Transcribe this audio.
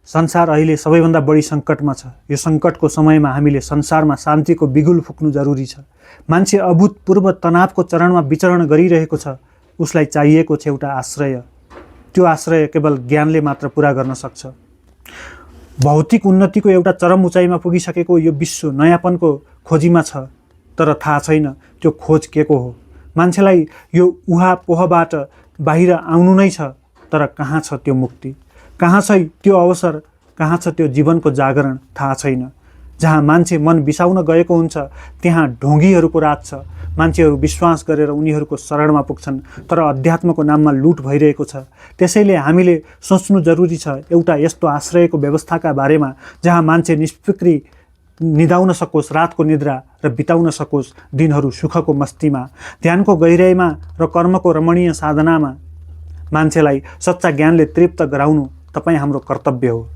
संसार अहिले सबैभन्दा बढी सङ्कटमा छ। यो सङ्कटको समयमा हामीले संसारमा शान्तिको बिगुल फुक्नु जरुरी छ। मान्छे अभूतपूर्व तनावको चरणमा विचरण गरिरहेको छ। उसलाई चाहिएको छ एउटा आश्रय। त्यो आश्रय केवल ज्ञानले मात्र पुरा गर्न सक्छ। भौतिक उन्नतिको एउटा चरम उचाइमा पुगिसकेको यो विश्व नयाँपनको खोजीमा छ, तर थाहा छैन त्यो खोज के को हो। मान्छेलाई यो उहापोहबाट बाहिर आउनु नै छ, तर कहाँ छ त्यो मुक्ति, कहाँ छ त्यो अवसर, कहाँ छ त्यो जीवनको जागरण थाहा छैन। जहाँ मान्छे मन बिसाउन गएको हुन्छ त्यहाँ ढोंगीहरूको राज छ। मान्छेहरू विश्वास गरेर उनीहरूको शरणमा पुग्छन्, तर अध्यात्मको नाममा लुट भइरहेको छ। त्यसैले हामीले सोच्नु जरुरी छ एउटा यस्तो आश्रयको व्यवस्थाका बारेमा जहाँ मान्छे निष्फिक्री निदाउन सकोस् रातको निद्रा र बिताउन सकोस् दिनहरू सुखको मस्तीमा, ध्यानको गहिराइमा र कर्मको रमणीय साधनामा। मान्छेलाई सच्चा ज्ञानले तृप्त गराउनु तपाईँ हाम्रो कर्तव्य हो।